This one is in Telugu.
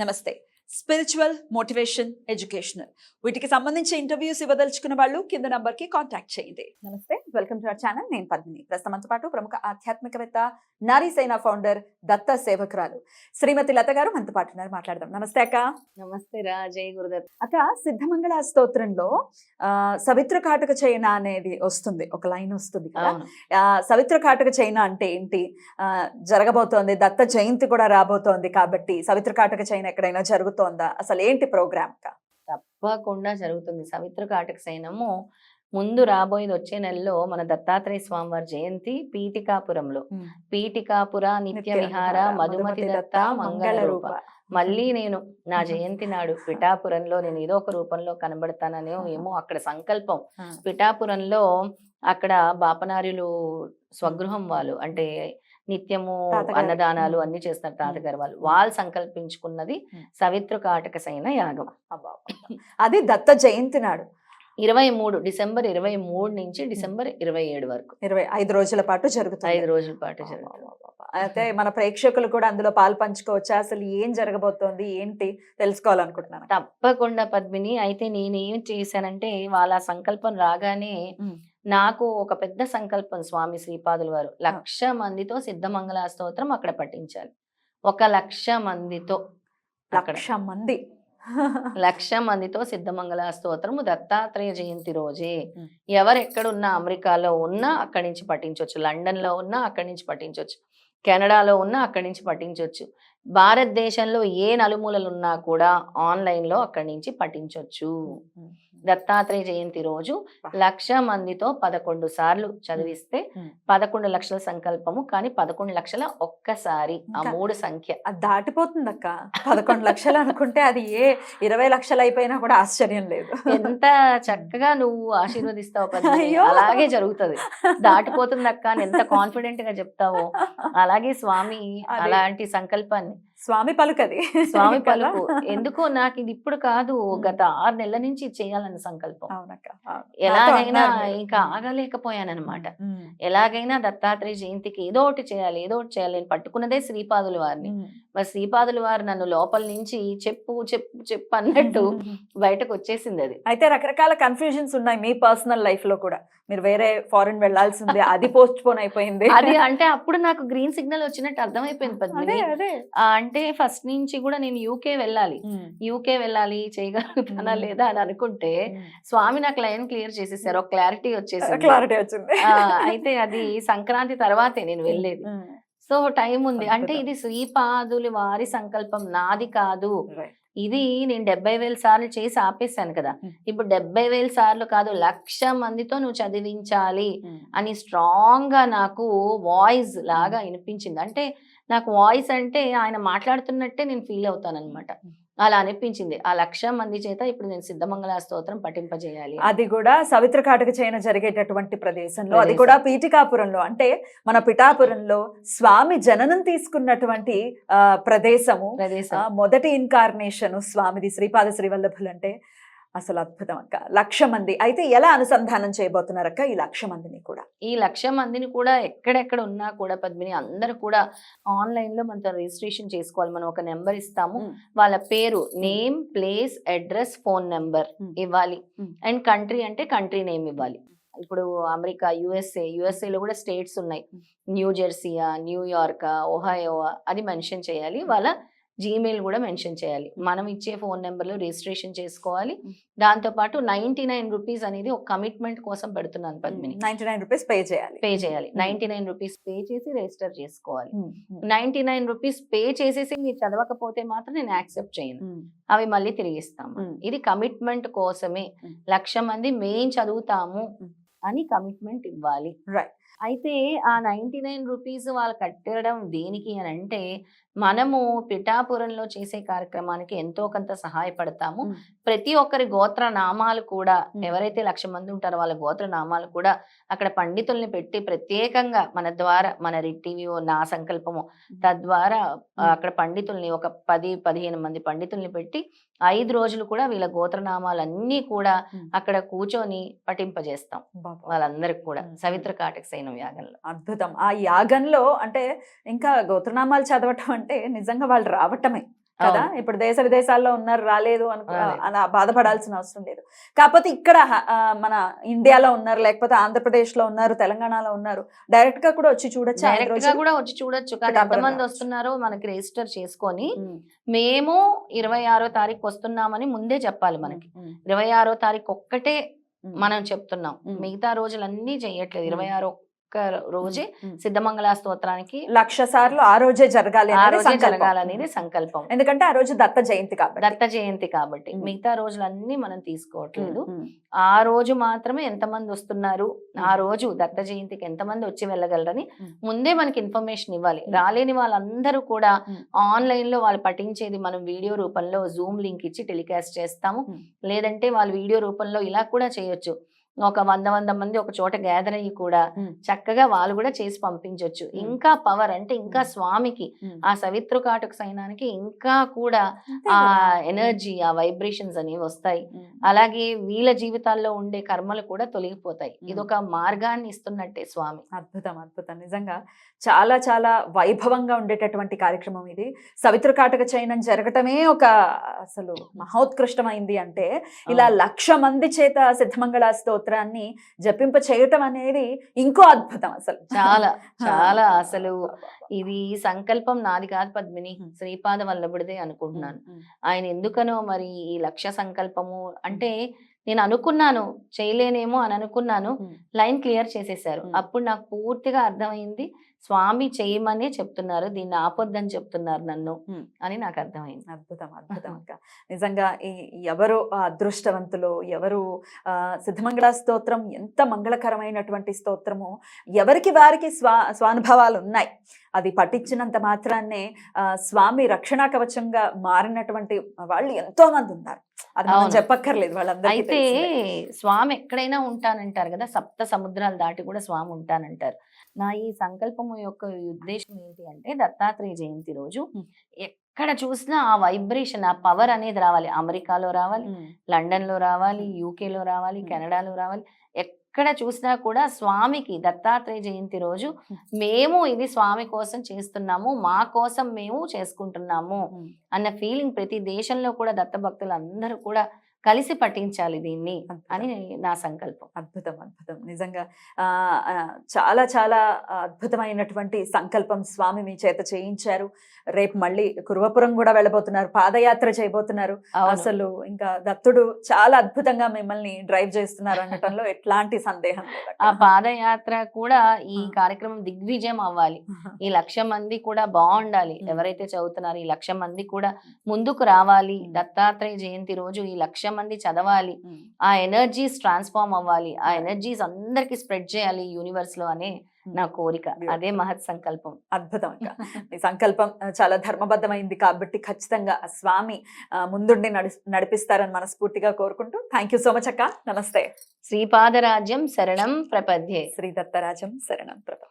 నమస్తే. స్పిరిచువల్, మోటివేషన్, ఎడ్యుకేషనల్ వీటికి సంబంధించి ఇంటర్వ్యూస్ ఇవ్వదలుచుకున్న వాళ్ళు కింద నంబర్ కి కాంటాక్ట్ చేయండి. నమస్తే, వెల్కమ్ టు అవర్ ఛానల్. నేను పద్మిని. ప్రస్తుతంతో పాటు ప్రముఖ ఆధ్యాత్మికవేత్త, నారీ సేన ఫౌండర్, దత్త సేవకురాలు శ్రీమతి లత గారు మనతో పాటు ఉన్నారు. మాట్లాడదాం. నమస్తే అక్క. నమస్తే రా, జై గురుదత్. అక్క, సిద్ధమంగళ స్తోత్రంలో సవిత్ర కాటక చైన అనేది వస్తుంది, ఒక లైన్ వస్తుంది కదా. సవిత్ర కాటక చైన అంటే ఏంటి? జరగబోతోంది, దత్త జయంతి కూడా రాబోతోంది కాబట్టి సవిత్ర కాటక చైన ఎక్కడైనా జరుగుతోందా? అసలు ఏంటి ప్రోగ్రామ్? తప్పకుండా జరుగుతుంది. సవిత్ర కాటక సైనము ముందు రాబోయేది వచ్చే నెలలో మన దత్తాత్రేయ స్వామివారి జయంతి పీఠికాపురంలో. పీఠికాపుర నిత్య విహార మధుమతి దత్త మంగళ రూప. మళ్ళీ నేను నా జయంతి నాడు పిఠాపురంలో నేను ఏదో ఒక రూపంలో కనబడతాననే ఏమో అక్కడ సంకల్పం. పిఠాపురంలో అక్కడ బాపనార్యులు స్వగృహం వాళ్ళు, అంటే నిత్యము అన్నదానాలు అన్ని చేస్తున్నారు తాతగారు వాళ్ళు సంకల్పించుకున్నది సవిత్ర కాటక సైన యాగం. అది దత్త జయంతి నాడు 23 డిసెంబర్ 23 నుంచి డిసెంబర్ 27 వరకు 25 రోజుల పాటు జరుగుతుంది. 5 రోజుల పాటు జరుగుతుంది. అయితే మన ప్రేక్షకులు కూడా అందులో పాలు పంచుకోవచ్చా? అసలు ఏం జరగబోతోంది ఏంటి తెలుసుకోవాలనుకుంటున్నాను. తప్పకుండా పద్మిని. అయితే నేనేం చేశానంటే వాళ్ళ సంకల్పం రాగానే నాకు ఒక పెద్ద సంకల్పం. స్వామి శ్రీపాదుల వారు 1,00,000 మందితో సిద్ధమంగళ స్తోత్రం అక్కడ పఠించాలి. 1,00,000 మందితో, 1,00,000 మంది 1,00,000 మందితో సిద్ధమంగళ స్తోత్రము దత్తాత్రేయ జయంతి రోజే. ఎవరెక్కడున్నా, అమెరికాలో ఉన్నా అక్కడి నుంచి పఠించవచ్చు, లండన్ లో ఉన్నా అక్కడి నుంచి పఠించవచ్చు, కెనడాలో ఉన్నా అక్కడి నుంచి పఠించవచ్చు, భారతదేశంలో ఏ నలుమూలలు ఉన్నా కూడా ఆన్లైన్ లో అక్కడి నుంచి పఠించవచ్చు. దత్తాత్రేయ జయంతి రోజు 1,00,000 మందితో 11 సార్లు చదివిస్తే 11 లక్షల సంకల్పము. కానీ 11 లక్షల ఒక్కసారి, ఆ 3 సంఖ్య అది దాటిపోతుంది అక్క. 11 లక్షలు అనుకుంటే అది ఏ 20 లక్షలు అయిపోయినా కూడా ఆశ్చర్యం లేదు. ఎంత చక్కగా నువ్వు ఆశీర్వదిస్తావు పద్మిని, అలాగే జరుగుతుంది. దాటిపోతుంది అక్క అని ఎంత కాన్ఫిడెంట్ గా చెప్తావో అలాగే స్వామి అలాంటి సంకల్పాన్ని, స్వామి పలుకది, స్వామి పలుకు. ఎందుకో నాకు ఇది ఇప్పుడు కాదు, గత 6 నెలల నుంచి చేయాలని సంకల్పం. ఎలాగైనా ఇంకా ఆగలేకపోయానమాట. ఎలాగైనా దత్తాత్రేయ జయంతికి ఏదో ఒకటి చేయాలి, ఏదో ఒకటి చేయాలి. నేను పట్టుకున్నదే శ్రీపాదుల వారిని. మరి శ్రీపాదుల వారు నన్ను లోపల నుంచి చెప్పు చెప్పు చెప్పు అన్నట్టు బయటకు వచ్చేసింది అది. అయితే రకరకాల కన్ఫ్యూజన్స్ ఉన్నాయి మీ పర్సనల్ లైఫ్ లో కూడా. మీరు వేరే ఫారెన్ వెళ్లాల్సింది, అది పోస్ట్ పోన్ అయిపోయింది. అది అంటే అప్పుడు నాకు గ్రీన్ సిగ్నల్ వచ్చినట్టు అర్థమైపోయింది పద్మిని. అంటే ఫస్ట్ నుంచి కూడా నేను యూకే వెళ్ళాలి చేయగలుగుతానా లేదా అని అనుకుంటే స్వామి నాకు లైన్ క్లియర్ చేసేసారు, ఒక క్లారిటీ వచ్చింది. అయితే అది సంక్రాంతి తర్వాతే నేను వెళ్ళేది. సో టైం ఉంది. అంటే ఇది శ్రీపాదుల వారి సంకల్పం, నాది కాదు. ఇది నేను 70,000 సార్లు చేసి ఆపేశాను కదా. ఇప్పుడు 70,000 సార్లు కాదు, 1,00,000 మందితో నువ్వు చదివించాలి అని స్ట్రాంగ్ గా నాకు వాయిస్ లాగా వినిపించింది. అంటే నాకు వాయిస్ అంటే ఆయన మాట్లాడుతున్నట్టే నేను ఫీల్ అవుతాను అనమాట. అలా అనిపించింది. ఆ 1,00,000 మంది చేత ఇప్పుడు నేను సిద్ధమంగళ స్తోత్రం పఠింపజేయాలి. అది కూడా సవిత్ర కాటక చైన జరిగేటటువంటి ప్రదేశంలో, అది కూడా పీఠికాపురంలో. అంటే మన పిఠాపురంలో స్వామి జననం తీసుకున్నటువంటి ప్రదేశము. మొదటి ఇన్కార్నేషన్ స్వామిది, శ్రీపాద శ్రీవల్లభులు. అంటే అసలు అద్భుతం అక్క. 1,00,000 మంది అయితే ఎలా అనుసంధానం చేయబోతున్నారు అక్క ఈ 1,00,000 మందిని కూడా? ఈ 1,00,000 మందిని కూడా ఎక్కడెక్కడ ఉన్నా కూడా పద్మిని, అందరూ కూడా ఆన్లైన్ లో మనతో రిజిస్ట్రేషన్ చేసుకోవాలి. మనం ఒక నెంబర్ ఇస్తాము, వాళ్ళ పేరు, name, place, address, phone number ఇవ్వాలి. అండ్ కంట్రీ అంటే కంట్రీ నేమ్ ఇవ్వాలి. ఇప్పుడు అమెరికా, యుఎస్ఏలో కూడా స్టేట్స్ ఉన్నాయి. న్యూ జెర్సీయా, న్యూయార్కా, ఒహాయోవా అది మెన్షన్ చేయాలి. వాళ్ళ జీమెయిల్ కూడా మెన్షన్ చేయాలి. మనం ఇచ్చే ఫోన్ నెంబర్లో రిజిస్ట్రేషన్ చేసుకోవాలి. దాంతో పాటు 99 రూపీస్ అనేది ఒక కమిట్మెంట్ కోసం పెడుతున్నాను పద్మిని. 99 రూపీస్ పే చేయాలి. 99 రూపీస్ పే చేసి రిజిస్టర్ చేసుకోవాలి. 99 రూపీస్ పే చేసేసి మీరు చదవకపోతే మాత్రం నేను యాక్సెప్ట్ చేయను, అవి మళ్ళీ తిరిగిస్తాము. ఇది కమిట్మెంట్ కోసమే. 1,00,000 మంది మేం చదువుతాము అని కమిట్మెంట్ ఇవ్వాలి. అయితే ఆ 99 రూపీస్ వాళ్ళు కట్టడం దేనికి అని అంటే, మనము పిఠాపురంలో చేసే కార్యక్రమానికి ఎంతో కొంత సహాయపడతాము. ప్రతి ఒక్కరి గోత్ర నామాలు కూడా, ఎవరైతే 1,00,000 మంది ఉంటారో వాళ్ళ గోత్ర నామాలు కూడా అక్కడ పండితుల్ని పెట్టి ప్రత్యేకంగా మన ద్వారా, మన టీవీఓ నా సంకల్పము తద్వారా అక్కడ పండితుల్ని ఒక 10-15 మంది పండితుల్ని పెట్టి 5 రోజులు కూడా వీళ్ళ గోత్రనామాలన్నీ కూడా అక్కడ కూర్చొని పఠింపజేస్తాం వాళ్ళందరికి కూడా సవిత్ర కాటక సైన యాగంలో. అద్భుతం. ఆ యాగంలో అంటే ఇంకా గోత్రనామాలు చదవటం అంటే నిజంగా వాళ్ళు రావటమే. కదా. ఇప్పుడు దేశ విదేశాల్లో ఉన్నారు, రాలేదు రాలేదు. అలా బాధపడాల్సిన అవసరం లేదు. కాకపోతే ఇక్కడ మన ఇండియాలో ఉన్నారు, లేకపోతే ఆంధ్రప్రదేశ్ లో ఉన్నారు, తెలంగాణలో ఉన్నారు, డైరెక్ట్ గా కూడా వచ్చి చూడొచ్చు. డైరెక్ట్ గా కూడా వచ్చి చూడొచ్చు. కానీ ఎంతమంది వస్తున్నారో మనకి రిజిస్టర్ చేసుకొని మేము 26వ తారీఖు వస్తున్నామని ముందే చెప్పాలి. మనకి 26వ తారీఖు ఒక్కటే మనం చెప్తున్నాం, మిగతా రోజులన్నీ చెయ్యట్లేదు. 26 రోజే సిద్ధమంగళ స్తోత్రానికి 1,00,000 సార్లు ఆ రోజే జరగాలి జరగాలనేది సంకల్పం. ఎందుకంటే ఆ రోజు దత్త జయంతి కాబట్టి మిగతా రోజులన్నీ మనం తీసుకోవట్లేదు. ఆ రోజు మాత్రమే ఎంతమంది వస్తున్నారు, ఆ రోజు దత్త జయంతికి ఎంతమంది వచ్చి వెళ్ళగలరని ముందే మనకి ఇన్ఫర్మేషన్ ఇవ్వాలి. రాలేని వాళ్ళందరూ కూడా ఆన్లైన్ లో వాళ్ళు పఠించేది మనం వీడియో రూపంలో జూమ్ లింక్ ఇచ్చి టెలికాస్ట్ చేస్తాము. లేదంటే వాళ్ళు వీడియో రూపంలో ఇలా కూడా చేయొచ్చు. ఒక 100 మంది ఒక చోట గ్యాదర్ అయ్యి కూడా చక్కగా వాళ్ళు కూడా చేసి పంపించవచ్చు. ఇంకా పవర్ అంటే ఇంకా స్వామికి ఆ సవితృకాటక సైనానికి ఇంకా కూడా ఆ ఎనర్జీ, ఆ వైబ్రేషన్స్ అనేవి వస్తాయి. అలాగే వీళ్ళ జీవితాల్లో ఉండే కర్మలు కూడా తొలగిపోతాయి. ఇదొక మార్గాన్ని ఇస్తున్నట్టే స్వామి. అద్భుతం, అద్భుతం. నిజంగా చాలా చాలా వైభవంగా ఉండేటటువంటి కార్యక్రమం ఇది. సవితృకాటక చైనం జరగటమే ఒక అసలు మహోత్కృష్టమైంది. అంటే ఇలా 1,00,000 మంది చేత సిద్ధమంగళ స్తోత్రాన్ని జపింప చేయటం అనేది ఇంకో అద్భుతం. అసలు చాలా చాలా అసలు ఇది సంకల్పం నాది కాదు పద్మిని, శ్రీపాద వల్లభుడిదే అనుకుంటున్నాను. ఆయన ఎందుకనో మరి ఈ 1,00,000 సంకల్పము అంటే నేను అనుకున్నాను చేయలేనేమో అని అనుకున్నాను. లైన్ క్లియర్ చేసేసారు. అప్పుడు నాకు పూర్తిగా అర్థమైంది స్వామి చేయమనే చెప్తున్నారు, దీన్ని ఆపొద్దని చెప్తున్నారు నన్ను అని నాకు అర్థమైంది. అద్భుతం, అద్భుతం అక్క. నిజంగా ఎవరు అదృష్టవంతులు, ఎవరు సిద్ధమంగళ స్తోత్రం ఎంత మంగళకరమైనటువంటి స్తోత్రము. ఎవరికి వారికి స్వానుభవాలు ఉన్నాయి. అది పఠించినంత మాత్రాన్నే స్వామి రక్షణా కవచంగా మారినటువంటి వాళ్ళు ఎంతో మంది ఉన్నారు. అది మనం చెప్పక్కర్లేదు. వాళ్ళందరూ అయితే స్వామి ఎక్కడైనా ఉంటానంటారు కదా, 7 సముద్రాలు దాటి కూడా స్వామి ఉంటానంటారు. నా ఈ సంకల్పము యొక్క ఉద్దేశం ఏంటి అంటే దత్తాత్రేయ జయంతి రోజు ఎక్కడ చూసినా ఆ వైబ్రేషన్, ఆ పవర్ అనేది రావాలి. అమెరికాలో రావాలి, లండన్ లో రావాలి, యూకేలో రావాలి, కెనడాలో రావాలి. ఎక్కడ చూసినా కూడా స్వామికి దత్తాత్రేయ జయంతి రోజు మేము ఇది స్వామి కోసం చేస్తున్నాము, మా కోసం మేము చేసుకుంటున్నాము అన్న ఫీలింగ్ ప్రతి దేశంలో కూడా దత్త భక్తులు అందరూ కూడా కలిసి పఠించాలి దీన్ని అని నా సంకల్పం. అద్భుతం, అద్భుతం. నిజంగా చాలా చాలా అద్భుతమైనటువంటి సంకల్పం స్వామి మీ చేత చేయించారు. రేపు మళ్ళీ కురువపురం కూడా వెళ్ళబోతున్నారు, పాదయాత్ర చేయబోతున్నారు. అసలు ఇంకా దత్తుడు చాలా అద్భుతంగా మిమ్మల్ని డ్రైవ్ చేస్తున్నారు అనటంలో ఎట్లాంటి సందేహం లేదు. ఆ పాదయాత్ర కూడా ఈ కార్యక్రమం దిగ్విజయం అవ్వాలి. ఈ 1,00,000 మంది కూడా బాగుండాలి. ఎవరైతే చదువుతున్నారో ఈ 1,00,000 మంది కూడా ముందుకు రావాలి. దత్తాత్రేయ జయంతి రోజు ఈ 1,00,000 మంది చదవాలి. ఆ ఎనర్జీస్ ట్రాన్స్ఫార్మ్ అవ్వాలి. ఆ ఎనర్జీస్ అందరికి స్ప్రెడ్ చేయాలి యూనివర్స్ లో అనే నా కోరిక. అదే మహత్ సంకల్పం. అద్భుతం అక్క. ఈ సంకల్పం చాలా ధర్మబద్ధమైంది కాబట్టి ఖచ్చితంగా స్వామి ముందుండి నడిపిస్తారని మనస్ఫూర్తిగా కోరుకుంటూ థ్యాంక్ యూ సో మచ్ అక్క. నమస్తే. శ్రీపాదరాజ్యం శరణం ప్రపద్యే. శ్రీ దత్తరాజం శరణం ప్రపద్యే.